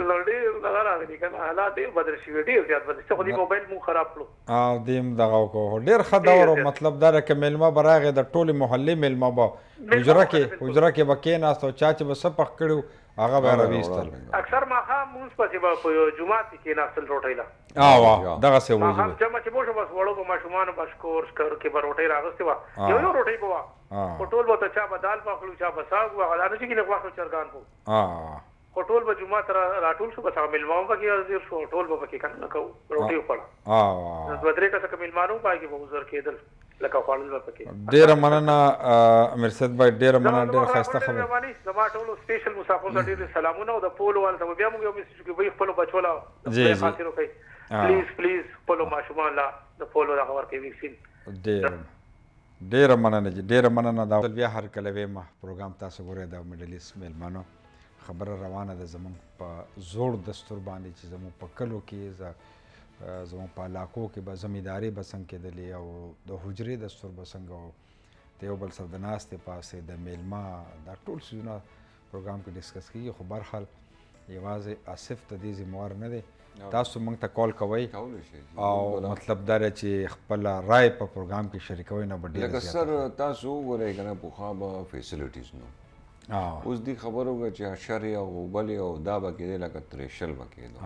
نو ډېر دغه راغلي که نه حالات ډېر بدل شوي ډېر زیات بدل شوي خو دې موبایل مونږ خراب کړو دې هم دغه وکړو ډېر ښه دور و مطلب دا ده که مېلمه به راغی د ټولې محلې مېلمه به حجره کې به کېناست او چا چې به څه پخ کړي هغه به راویستل اکثر ماښام مونځ پسې به په جومات کې کېناستل روټۍ له دغسې وو ماښام جمع چې به شو بس وړو به ماشومانو به شکور شکر کې به روټۍ راغستې وه یو یو روټۍ به وه خو ټول به ته چا به دال پخلو چا به ساګ وه هغه دا نه چې کېنه غوښه چرګان به خو ټول به جومات راټول شو بس هغه مېلمه هم پکې حاضر شو ټول به پکې که نه کوو روټۍ وخوړه دوه درې کسه که مېلمانه هم پای کې به حضور کېدل لکه خوړل به پکې ډېره مننه امیر سید بھای ډېره مننه ډېره ښایسته خبره زما ټولو سپیشل مسافرو ته ډېر سلامونه او د پولو والو ته بیا موږ یو میسج کوو وایي خپلو بچو له خدای خاطر وکړئ پلیز خپلو ماشومان له د پولو دغه ورکوي ویکسین ډېره مننه جي ډېره مننه دا بیا هر کله ویمه پروګرام تاسو ګورئ د مډل ایسټ میلمانو خبره روانه ده زموږ په زوړ دستور باندې چې زموږ په کلو کې زموږ په علاقو کې به زمینداري به څنګه کېدلې او د حجرې دستور به څنګه و د یو بل سره د ناستې پاسې د میلمه دا ټول څیزونه پروګرام کې ډسکس کېږي خو برحال یوازې آصف ته دې ذموار نه دی تاسو موږ ته کال کوئ او مطلب دا دی چې خپله رای په پروګرام کې شریکوئ نه به ډېره لکه سر تاسو وګورئ که نه پخوا به فیسیلیټیز نو اوس دې خبر وکړه چې اشر او غوبلې او دا به کېدی لکه ترېشل به کېدو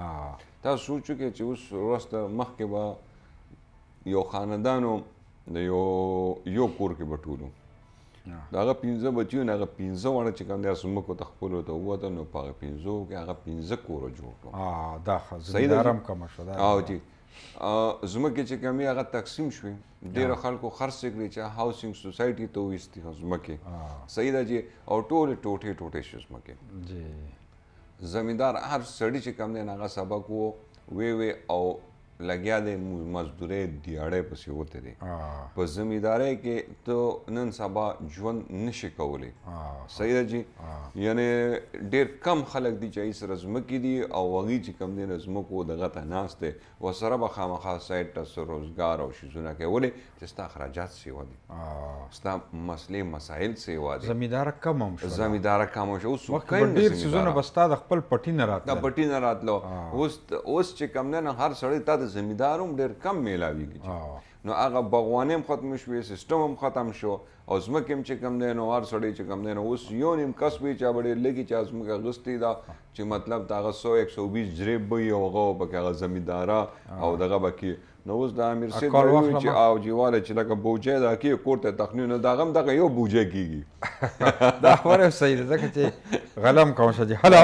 تاسو سوچ وکړئ چې اوس وروسته مخکې به یو خاندانو د یو کور کې به ټولو د هغه 15 بچي نه هغه 15 واړه چې کوم دی ځمکو ته خپلو ته ووتل نو په هغه 15 کې هغه 15 کوره جوړ کړو دا ښه زمیندار هم کمه شوه او جي ځمکې چې کومې هغه تقسیم شوې ډېرو خلکو خرڅ کړي چې هاوسینګ سوسایټي ته وایستې ځمکې صحیح ده جي او ټولې ټوټې ټوټې شوې ځمکې زمیندار هر سړي چې کوم دی هغه سبق و وی او لګیا دی مزدورۍ دیاړی پسې وتی دی په زمیندارۍ کې ته نن سبا ژوند نشي کولی صحیح ده جي یعنې ډېر کم خلک دي چې هغې سره ځمکې دي او هغوی چې کوم دی د ځمکو دغه ته ناست دی ورسره به خامخا سایډ ته څه روزګار او شیزونه کوي ولې چې ستا اخراجات سیوا دي ستا مسلې مسایل سیوا دي زمینداره کم هم شوه زمینداره کم هم شوه اوس ډېر څیزونه به ستا د خپل پټي نه راتلل د پټي نه راتلو اوس چې کوم دی نه هر سړی تا د زمیندار هم ډېر کم میلاویږي نو هغه باغوانۍ هم ختم شوې سیسټم هم ختم شو او ځمکې هم چې کوم دی نو هر سړی چې کوم دی نو اوس یو نیم کس وي چا به ډېر لږي چا ځمکه اخیستې ده چې مطلب د هغه 100-120 جریب به وي او هغه به پکې هغه زمینداره او دغه به کې نو اوس د امیر سید وایي چې او جیواله چې لکه بوجۍ ده کې کور ته تخني نو د هغه هم دغه یو بوجۍ کېږي دا خبره صحیح ده ځکه چې غلم کوم شه جي هلو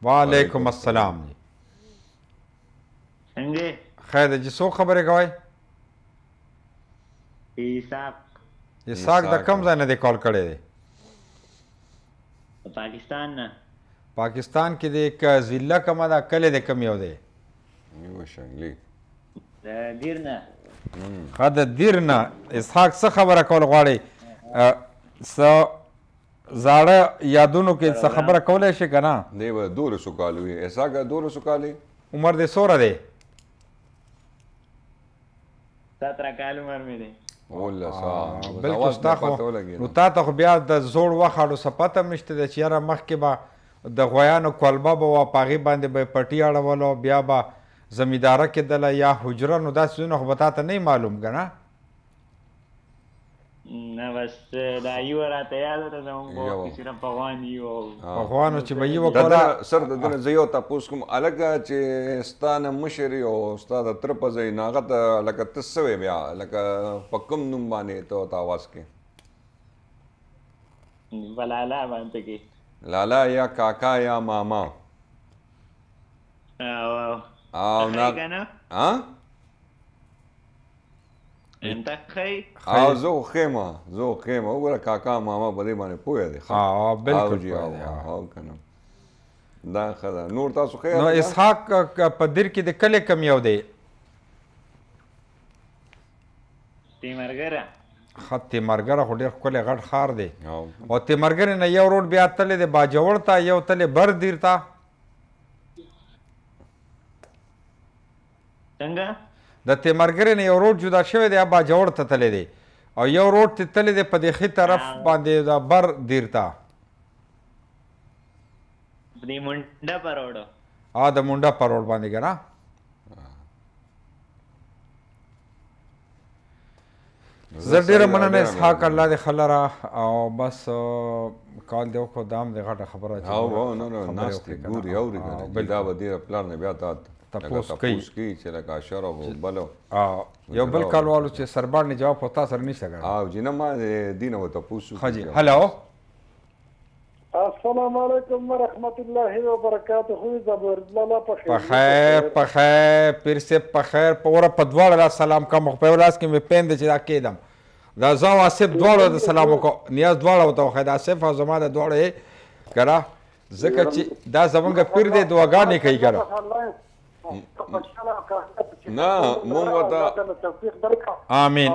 وعلیکم السلام جی څنګه خیر دی جی څوک خبرې کوئ اسحاق د کوم ځای نه دی کال کړی دی پاکستان نه پاکستان کې دی که ضلع کومه ده کلی دی کم یو دی نیو شنګلی د دیر نه ښه د دیر نه اسحاق څه خبره کول غواړئ څه زاړه یادونو کې څه خبره کولی شي که نه دی به 1200 کال وي اسحاق 1200 کال عمر دې څومره دی 17 کال عمر مې دی بلکل ستا خو نو تا ته خو بیا د زوړ وخاړو څه پته هم نشته دی چې یاره مخکې به د غویانو کولبه به وه په هغې باندې به یې پټي اړولو بیا به زمینداره کېدله یا حجره نو دا څیزونه خو به تا ته نه معلوم که نه نه بس دا یوه راته یاده ده زمونږ په وخت کې صرف پغوان یو پغوانو چې به یوه کوله سر د ده نه زه یو تپوس کوم هلکه چې ستا نه مشر یې او ستا د تره په ځای نو هغه ته لکه ته څه وې بیا لکه په کوم نوم باندې ته ورته آواز کې په لالا باندې کې لالا یا کاکا یا ماما او نه انت خی او زه خیمه وګوره کاکا ماما په دې باندې پوهه دی بالکل او کنه دا ښه ده نور تاسو خیر نو اسحاق په دیر کې د کلي کم یو دی تیمرګره ښه تیمرګره خو ډېر ښکلی غټ ښار دی او تیمرګرې نه یو روډ بیا تللی دی باجوړ ته یو تللی بر دیر ته څنګه د تیمرګرې نه یو روډ جدا شوی دی باجوړ ته تللی دی او یو روډ ته تللی دی په دې ښي طرف باندې د بر دیر ته د منډه په روډ د منډه په روډ باندې که نه زه ډېره مننه اسحاق الله دې ښه لره او بس کال دې وکړو دا هم دې غټه خبره ناست دی ګوري اوري که دا به ډېره پلار نه بیا تا تپوس کوي چې لکه اشاره او بلو یو بل کال والو چې سرباړ نه جواب خو تا سره نشته ګڼه او جی نه ما دې نه ورته تپوس ښه جي هلو السلام علیکم ورحمت الله وبرکاته خو زبر الله په خیر پیر صاحب په خیر په وره په دواړه لاس سلام کوم خو په یو لاس کې مې پین دی چې دا کېدم دا زه او آصف دواړو ته سلام وکړو نیاز دواړه ورته وښیه د آصف او زما د دواړو یې که نه ځکه چې دا زمونږ پیر دی دعاګانې کوي که نه نه مونږ ورته امین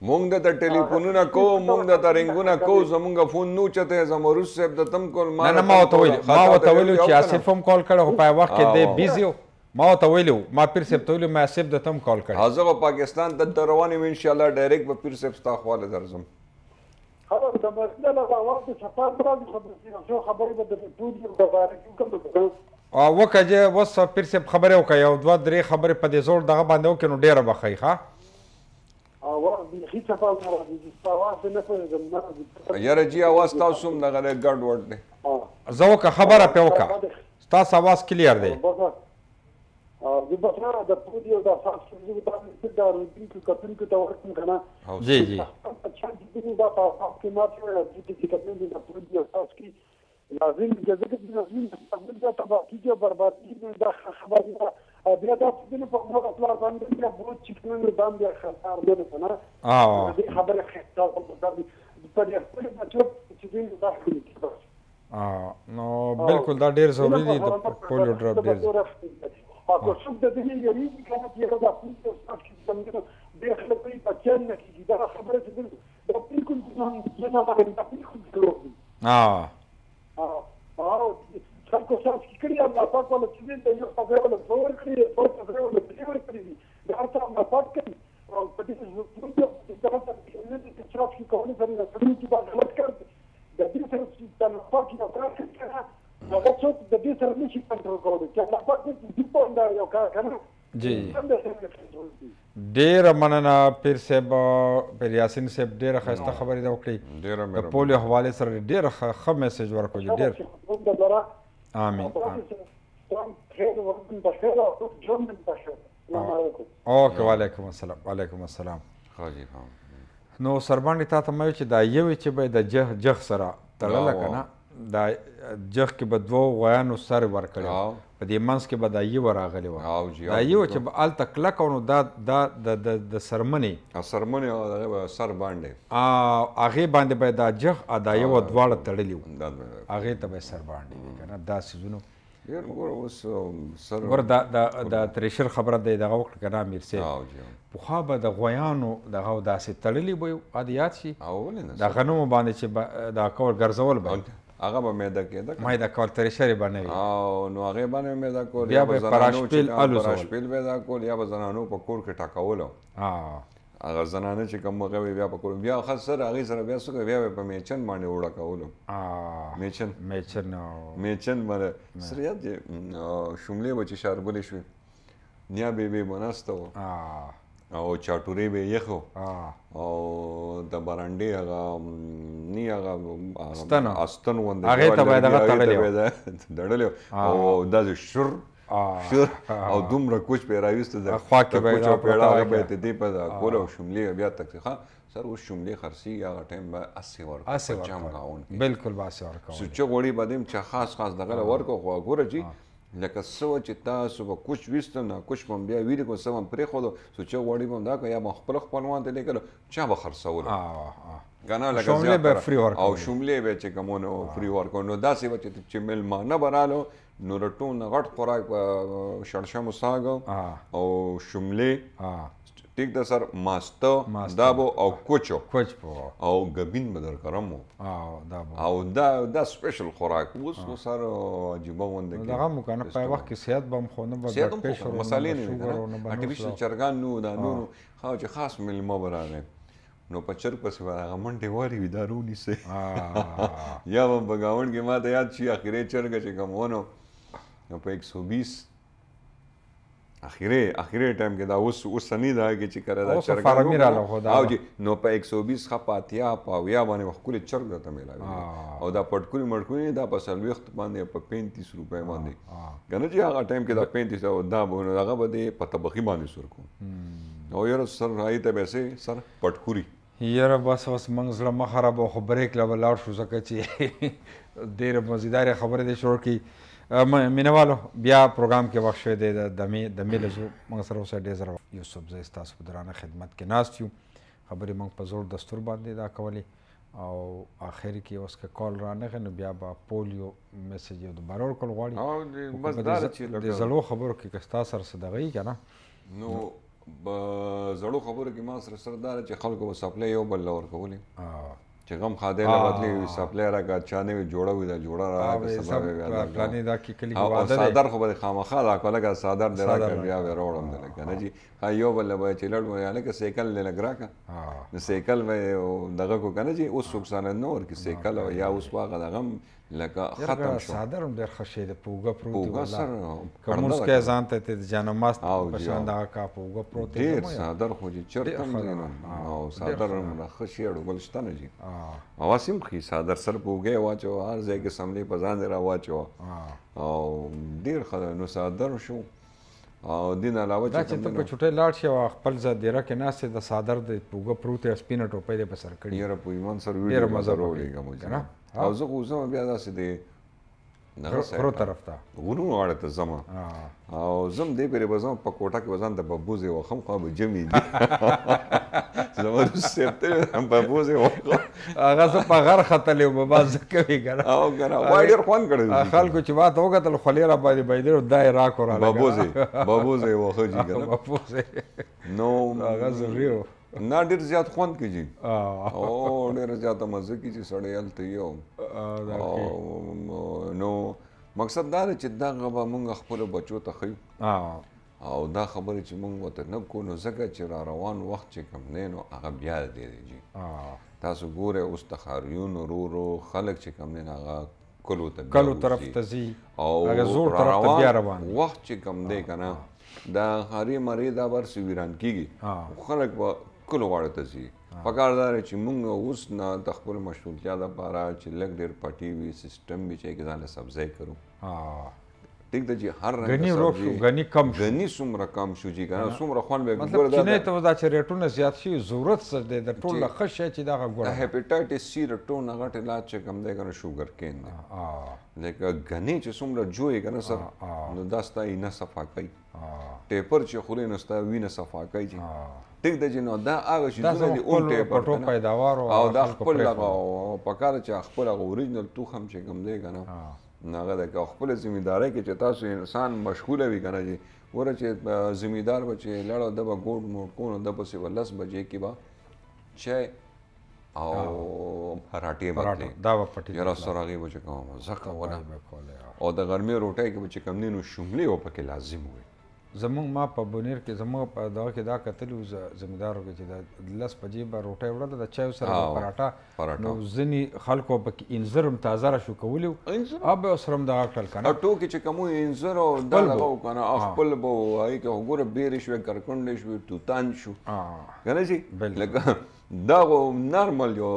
مونږ د ټلیفونونه کوو مونږ د رنګونه کوو زمونږ فون نو چته زمروز صاحب د تم کول نه ما ورته ویلو چې آصف هم کال کړی خو په وخت کې دی بیزي ما ورته ویلو ما پیر صاحب ته ویلو ما آصف د تم کال کړی زه به پاکستان ته روان یم انشاءالله ډایرکټ به پیر صاحب ستا خواله درځم وکړه چې اوس پیر صاحب خبرې وکړه یو دوه درې خبرې په دې زوړ دغه باندې وکړې نو ډېره به ښایي ښه یاره جي اواز تاسو هم دغه دی ګډ وډ دی زه وکړه خبره پرې وکړه ستاسو اواز کلیر دی جی جی بیا دا څه په موږ خپل باندې بیا بوت چې موږ باندې خطر دی کنه دې خبره خطر په دې خپل بچو چې دې دا خوري نو بالکل دا ډیر ضروری دی د پولیو ډراپ ډیر اګه څوک د دې یاري کنه چې دا پولیو ډراپ چې څنګه دې خلک په بچن کې دا خبره چې دا بالکل نه نه دا بالکل خلکو ساس کې کړي الله پاک ولا چې دې یو خبره ولا زور کړی او خبره ولا دې کړی دا څه الله پاک کوي او په دې چې دا څه چې څوک چې کوي سره د دې چې باندې غلط کړي د دې سره چې الله پاک یو کار کوي هغه څوک د دې سره نشي کنټرول کولای چې الله پاک دې په انده یو کار کوي جی ډیره مننه پیر صاحب پیر یاسین صاحب ډیره ښایسته خبرې ده وکړې د پولیو حوالې سره ډیره ښه میسج ورکړو ډېر آمین اوکې وعلیکم السلام نو سرباندې تا ته مې چې دا یوې چې به د جغ سره تړله که نه دا جغ کې به دوو غویانو سر ورکړی په دې منځ کې به دا یوه راغلې وه دا یوه چې به هلته کلکه وه نو دا د سرمنې هغې به سر باندې هغې باندې به دا جغ دا یوه دواړه تړلي وو هغې ته به یې سر باندې وي که نه دا څیزونه ګوره دا تریشر خبره دی دغه وکړه که نه امیر صاحب پخوا به د غویانو دغه داسې تړلي به یو یاد شي د غنمو باندې چې دا کول ګرځول به هغه به میده کېده میده کول تریشر یې به نه وي نو هغې باندې میده کول بیا به پراشپیل پراشپیل میده کول یا به زنانو په کور کې ټاکولو هغه زنانه چې کوم هغه بیا په کور بیا خاص سره هغې سره بیا څه کوي بیا به په میچن باندې اوړه کولو میچن باندې سره یاد دی شملې به چې شارګلې شوې نیا بیبې به ناسته وه او چاټورې به یې یخو او د برانډې هغه نی هغه استن غوندې هغې ته به یې دغه تړلی او داسې شر او دومره کوچ به یې راویسته د کوچ او پیړه هغه به یې د دې په کول او شملې بیا تکلیف سر اوس شملې خرڅېږي هغه ټایم به اسې ورکړو جام غاون کې بلکل به اسې ورکوو سوچه غوړي به دیم چې خاص دغه له ورکړو خو ګوره چې لکه څه وه چې تاسو به کوچ ویسته نه کوچ به بیا ویلې کړو څه به پرېښودو سوچه غوړي به دا کړو یا به خپل خپلوان ته لیکلو چا به خرڅولو که نه لکه او شملې به چې کومونه فري ورکړو نو داسې به چې میلمانه به رالو نو د ټول غټ خوراک به شړشمو ساګ او شملې ټیک ده سر ماسته دا به او کوچو او ګبین به درکرم و او دا سپیشل خوراک اوس خو سر عجیبه غوندې کې دغه مو که نه په وخت کې صحت به هم خو نه به مسالې نه وي که نه ارټیفیشل چرګان نه وو دا نور چې خاص میلمه به راغی نو په چرګ پسې به هغه منډې وارې وي دا رونیسئ یا به په ګاونډ کې ما ته یاد شي اخرې چرګه چې کوم و نو په 120 اخرې ټایم کې دا اوسني دا کې چې کله دا چرګان او جي نو په 120 ښه په اتیا په اویا باندې ښکلې چرګ درته میلاوي او دا پټکوني مړکوني دا په 40 باندې په 35 روپۍ باندې که نه چې هغه ټایم کې دا 35 او دا به هغه به دې په طبقي باندې سور کوم او یاره سر هغې ته به یې سر پټکوري یاره بس اوس موږ زړه مه خرابوه خو بریک له به لاړ شو ځکه چې ډېرې مزیدارې خبرې دې شروع کړي مینهوالو بیا پروګرام کې وخت شوی دی د دمې له زو موږ سره اوسه ډېر زره یوسف زه ستاسو په درانه خدمت کې ناست یو خبرې موږ په زوړ دستور باندې دا کولې او آخر کې اوس که کال رانغی نو بیا به پولیو میسج یو دوباره ورکول غواړي د زړو خبرو کې که ستا سره څه دغه یي که نه نو زړو خبرو کې ما سره دا ده چې خلکو به سپلی یو بل له ورکولې چې غم خادی له بدلې وي سپلی راکړه چا نه وي جوړه وي دا جوړه راکړه او څادر خو به دې خامخا راکړه لکه څادر دې راکړه بیا به راوړم دی لکه نه جي یو بل له به چې لړ وي هلکه سیکل دې لږ راکړه نو سیکل به دغه کو که نه جي اوس څوک ساند نه ورکړي سیکل یا اوس هغه دغه هم لکه ختم شو څادر هم ډېر ښه شی دی په اوږه پروت دی که مونځ کوې ځان ته د جانماز په شان دغه کا په اوږه پروت دی ډېر څادر خو چې چېرته هم دی نو او څادر هم ښه شی اړوبل شته نه جي اواس هم ښي څادر سر په اوږه یې واچوه هر ځای کې سملې په ځان دې را واچوه او ډېر ښه دی نو څادر شو او دین علاوه دا چې ته په چوټۍ لاړ شي او خپل ځای دیره کې ناست د څادر د په اوږه پروت دی سپینه ټوپۍ دې په سر کړي یاره په ایمان سره ډېره مزه راولېږم او زه خو اوسم بیا داسې دی غرو طرف ته غرونو غاړه ته ځم او زم دې پرې به ځم په کوټه کې به ځان ته ببوزې وخم خوا به جمې دي زما روس صاحب ته ببوزې وخم هغه زه په غر ختلی وم بس زه کوي که نه او که نه وایي ډېر خوند کړی خلکو چې ما ته وکتل خولې را باندې بهېدل دا یې راکړو ببوزې وخه جي که نه نو هغه ضروري و نه ډېر زیات خوند کېږي او ډېره زیاته مزه کېږي سړی هلته یو نو مقصد دا دی چې دغه به مونږ خپلو بچو ته ښیو او دا خبرې چې مونږ ورته نه کوو نو ځکه چې را روان وخت چې کوم دی نو هغه بیا دی جي تاسو ګورئ اوس د ښاریونو ورو خلک چې کوم دی نو هغه کلو طرف ته ځي او روان وخت چې کوم دی که نه دا ښاري مرې دا برسې ویران کېږي خلک به کلو غاړه ته ځي پکار دا دی چې مونږ اوس نه د خپل مشغولتیا لپاره چې لږ ډېر پټي وي سیسټم وي چې هغې ځان له سبزی کړو ټیک ده چې هر غني ورک شو غني کم شو غني څومره کم شو چې کنه څومره خوند به مطلب چینه ته دا چې ریټونه زیات شي ضرورت څه دی د ټول ښه شی چې دغه ګوره هیپاټایټس سی رټونه غټ علاج چې کم دی کنه شوګر کین دی لکه غني چې څومره جوړي کنه سر نو دا ستا یې نه صفا کوي ټیپر چې خوري نو ستا وینه صفا کوي ټیک ده چې نو دا هغه شیزونه دي اون ټیپر پیداوار او دا خپل پکاره چې خپل اوریجنل توخم چې کم دی کنه هغه د خپل ذمہداري کې چې تاسو انسان مشغوله وي کنه چې ور چې ذمہدار به چې لړو د به ګوډ موټ کو نو د پسې ولس بجې کې با چای او پراټې باندې دا پټي یاره سره غي به کوم زکه ولا او د ګرمي روټي کې چې کم نه نو شملې او پکې لازم وي زمونږ ما په بونیر کې زمونږ په دغه کې دا کتلو ذمہدارو کې چې د لس بجې به روټۍ وړله د چایو سره پراټه نو ځینې خلکو پکې انځر هم تازه را شو کولی اب به سره هم دغه کړل که نه ټوکې چې کوم انځر او دا دغه که نه خپل به هغې کې وګوره بیرې شوې کرکنډې شوې توتان شو که نه چې لکه دا نارمل یو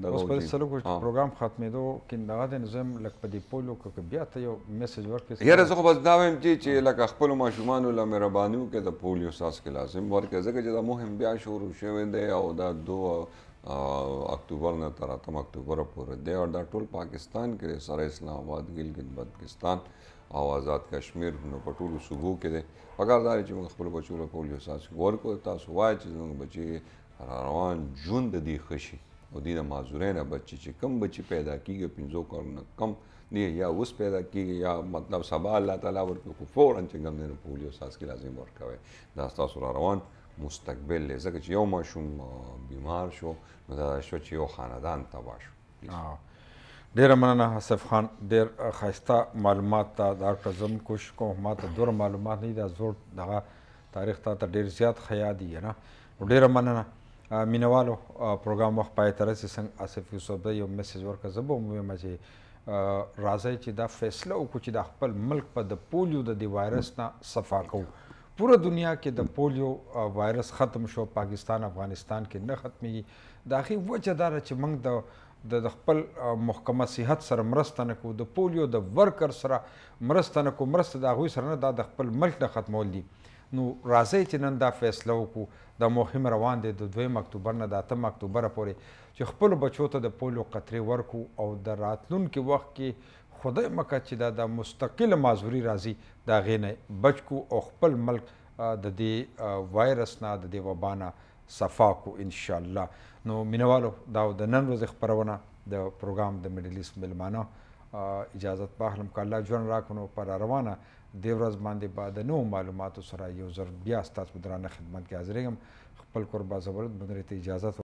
اوس په سلوکو پروګرام ختمېدو کې دغه دی نو زه هم لږ په دې پولو کې بیا ته یو میسج ورکړې یاره زه خو بس دا وایم چې لکه خپلو ماشومانو له مهرباني وکړئ د پولیو څاڅکي لازم ورکړئ ځکه چې دا مهم بیا شروع شوی دی او دا 2 اکتوبر نه تر 8 اکتوبر پورې دی او دا ټول پاکستان کې سره اسلام آباد ګلګت بلتستان او آزاد کشمیر نو په ټولو صوبو کې دی پکار دا چې موږ خپلو بچو له پولیو څاڅکي ورکړو تاسو وایئ چې زموږ بچي روان ژوند د دې ښه شي او دې د معذورۍ نه بچي چې کم بچي پیدا کېږي 5 کلونو کم دی یا اوس پیدا کېږي یا مطلب سبا الله تعالی ورکړي خو فوراً چې کوم دی پولیو څاڅکي لازم ورکوئ دا ستاسو را روان مستقبل دی ځکه چې یو ماشوم بیمار شو نو دا شو چې یو خاندان تباه شو ډېره مننه آصف خان ډېر ښایسته معلومات ته ډاکټر زه هم کوشش کوم ما ته دومره معلومات نه دي دا زوړ دغه تاریخ تا ته ډېر زیات ښه یاد دي نه ډېره مننه مینوالو پروګرام وخت پای ته رسي څنګه آصف یوسف دی یو میسج ورکړه زه به هم ووایم چې راځئ چې دا فیصله وکړو چې د خپل ملک په د پولیو د دې وایرس نه صفا کوو پوره دنیا کې د پولیو وایرس ختم شو پاکستان افغانستان کې نه ختمیږي د هغې وجه دا ده چې موږ د خپل محکمه صحت سره مرسته نه کوو د پولیو د ورکر سره مرسته نه کوو مرسته د هغوی سره نه دا د خپل ملک نه ختمول دي نو راځئ چې نن دا فیصله وکړو دا مهم روان دی د 2 اکتوبر نه د 8 اکتوبره پورې چې خپلو بچو ته د پولیو قطرې ورکړو او د راتلونکي وخت کې خدای مکه چې دا د مستقله معذوري راځي د هغې نه بچ کړو او خپل ملک د دې وایرس نه د دې وبا نه صفا کړو انشاءالله نو مینوالو دا د نن ورځې خپرونه د پروګرام د میډل ایسټ میلمانه اجازت باخلم که الله ژوند راکړو نو په راروانه دې ورځ باندې به د نوو معلوماتو سره یو ځل بیا ستاسو په درانه خدمت کې حاضرېږم خپل کور با زبرت بندرې ته اجازت